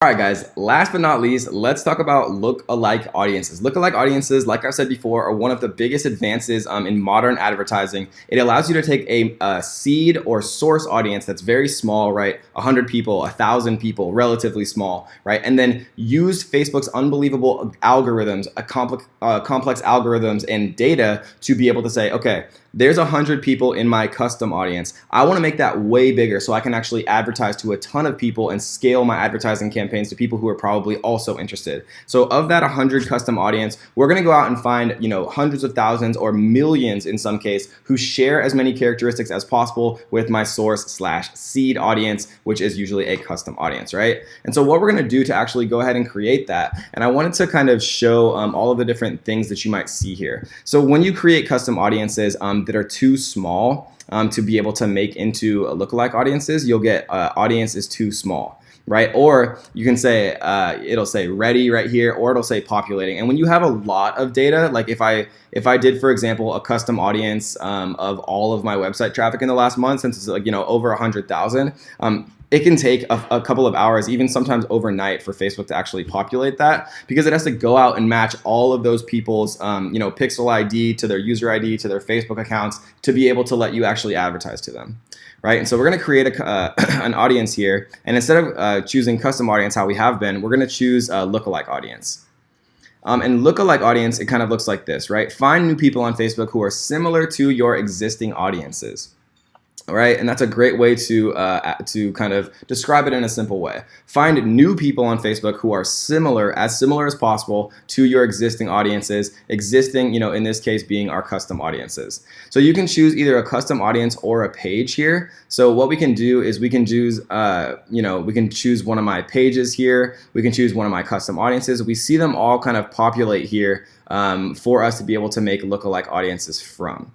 All right, guys, last but not least, let's talk about lookalike audiences. Lookalike audiences, like I've said before, are one of the biggest advances in modern advertising. It allows you to take a seed or source audience that's very small, right? 100 people, 1,000 people, relatively small, right? And then use Facebook's unbelievable algorithms, complex algorithms and data to be able to say, okay, there's 100 people in my custom audience. I want to make that way bigger so I can actually advertise to a ton of people and scale my advertising campaigns to people who are probably also interested. So of that 100 custom audience, we're going to go out and find, hundreds of thousands or millions in some case who share as many characteristics as possible with my source/seed audience, which is usually a custom audience, right? And so what we're going to do to actually go ahead and create that, and I wanted to kind of show all of the different things that you might see here. So when you create custom audiences, that are too small to be able to make into lookalike audiences, you'll get audience is too small, right? Or you can say, it'll say ready right here, or it'll say populating. And when you have a lot of data, like if I did, for example, a custom audience of all of my website traffic in the last month, since it's over 100,000, it can take a couple of hours, even sometimes overnight, for Facebook to actually populate that, because it has to go out and match all of those people's pixel ID to their user ID to their Facebook accounts to be able to let you actually advertise to them. Right, and so we're going to create an audience here, and instead of choosing custom audience how we have been, we're going to choose a lookalike audience. And lookalike audience, it kind of looks like this, right? Find new people on Facebook who are similar to your existing audiences. All right, and that's a great way to kind of describe it in a simple way. Find new people on Facebook who are similar as possible to your existing audiences, in this case being our custom audiences. So you can choose either a custom audience or a page here. So what we can do is we can choose, we can choose one of my pages here. We can choose one of my custom audiences. We see them all kind of populate here for us to be able to make lookalike audiences from.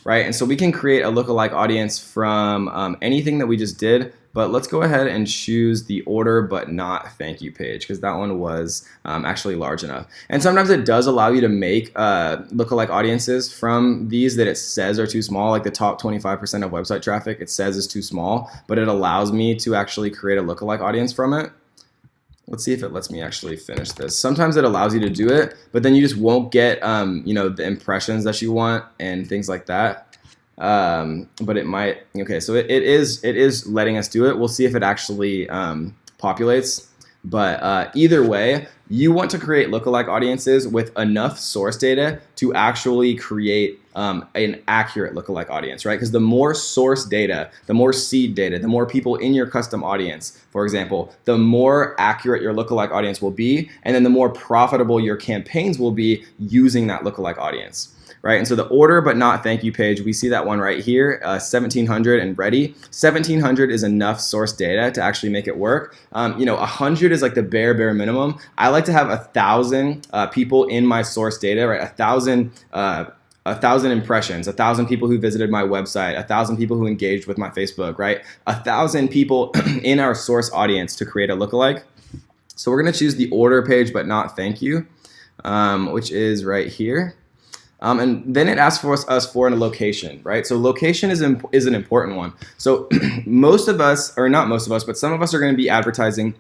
Right, and so we can create a lookalike audience from anything that we just did, but let's go ahead and choose the order but not thank you page, because that one was actually large enough. And sometimes it does allow you to make lookalike audiences from these that it says are too small, like the top 25% of website traffic it says is too small, but it allows me to actually create a lookalike audience from it. Let's see if it lets me actually finish this. Sometimes it allows you to do it, but then you just won't get, the impressions that you want and things like that. But it might. Okay, so it is letting us do it. We'll see if it actually populates. But either way, you want to create lookalike audiences with enough source data to actually create an accurate lookalike audience, right? Because the more source data, the more seed data, the more people in your custom audience, for example, the more accurate your lookalike audience will be, and then the more profitable your campaigns will be using that lookalike audience. Right, and so the order but not thank you page, we see that one right here, 1,700 and ready. 1,700 is enough source data to actually make it work. 100 is like the bare minimum. I like to have 1,000 people in my source data, right? 1,000 impressions, 1,000 people who visited my website, 1,000 people who engaged with my Facebook, right? 1,000 people in our source audience to create a lookalike. So we're going to choose the order page but not thank you, which is right here. And then it asks for us for a location, right? So location is an important one. So most of us, or not most of us, but some of us are going to be advertising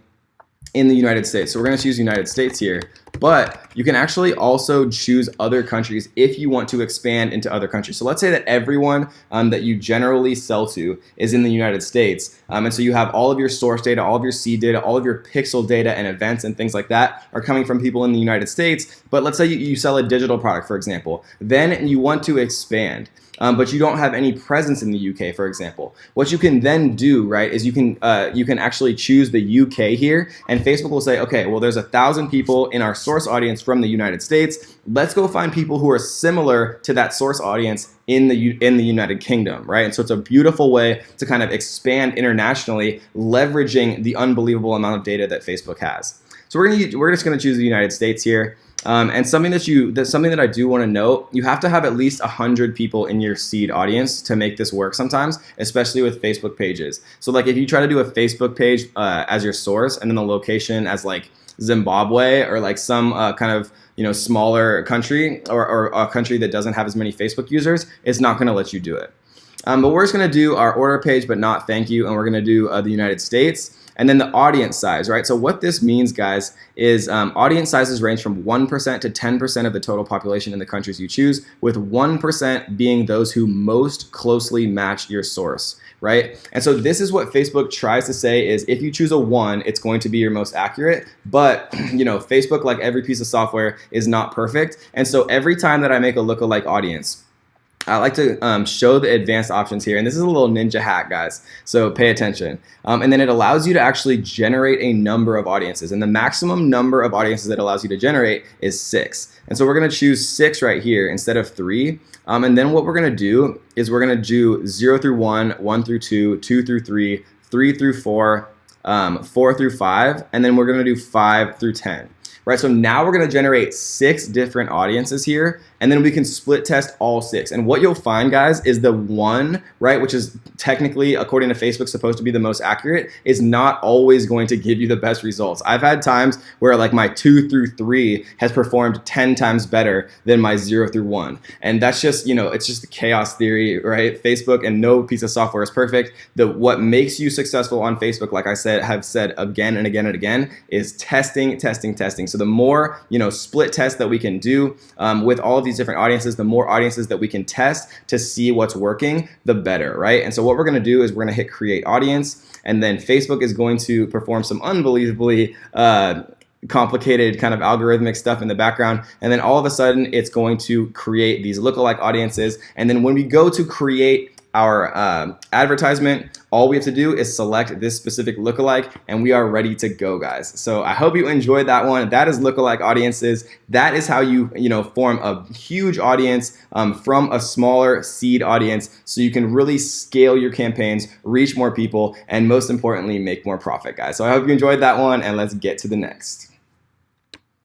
in the United States. So we're going to choose United States here, but you can actually also choose other countries if you want to expand into other countries. So let's say that everyone that you generally sell to is in the United States. And so you have all of your source data, all of your seed data, all of your pixel data and events and things like that are coming from people in the United States. But let's say you sell a digital product, for example, then you want to expand. But you don't have any presence in the UK, for example. What you can then do, right, is you can actually choose the UK here, and Facebook will say, okay, well, there's 1,000 people in our source audience from the United States. Let's go find people who are similar to that source audience in the United Kingdom, right? And so it's a beautiful way to kind of expand internationally, leveraging the unbelievable amount of data that Facebook has. So we're just going to choose the United States here. And something that I do want to note, you have to have at least 100 people in your seed audience to make this work sometimes, especially with Facebook pages. So like if you try to do a Facebook page as your source and then the location as like Zimbabwe or like some kind of smaller country or a country that doesn't have as many Facebook users, it's not going to let you do it. But we're just going to do our order page but not thank you, and we're going to do the United States. And then the audience size, right? So what this means, guys, is audience sizes range from 1% to 10% of the total population in the countries you choose, with 1% being those who most closely match your source, right? And so this is what Facebook tries to say is if you choose a 1, it's going to be your most accurate. But, Facebook, like every piece of software, is not perfect. And so every time that I make a lookalike audience, I like to show the advanced options here. And this is a little ninja hack, guys. So pay attention. And then it allows you to actually generate a number of audiences. And the maximum number of audiences that allows you to generate is 6. And so we're going to choose 6 right here instead of 3. And then what we're going to do is we're going to do 0 through 1, 1 through 2, 2 through 3, 3 through 4, 4 through 5, and then we're going to do 5 through 10. Right, so now we're going to generate 6 different audiences here, and then we can split test all 6. And what you'll find, guys, is the 1, right, which is technically, according to Facebook, supposed to be the most accurate, is not always going to give you the best results. I've had times where like my 2 through 3 has performed 10 times better than my 0 through 1. And that's just, it's just the chaos theory, right? Facebook and no piece of software is perfect. What makes you successful on Facebook, like I said, have said again and again and again, is testing, testing, testing. So the more, split tests that we can do with all of these different audiences, the more audiences that we can test to see what's working, the better, right? And so what we're going to do is we're going to hit create audience, and then Facebook is going to perform some unbelievably complicated kind of algorithmic stuff in the background, and then all of a sudden it's going to create these lookalike audiences. And then when we go to create our advertisement, all we have to do is select this specific lookalike, and we are ready to go, guys. So I hope you enjoyed that one. That is lookalike audiences. That is how you form a huge audience from a smaller seed audience, so you can really scale your campaigns, reach more people, and most importantly, make more profit, guys. So I hope you enjoyed that one, and let's get to the next.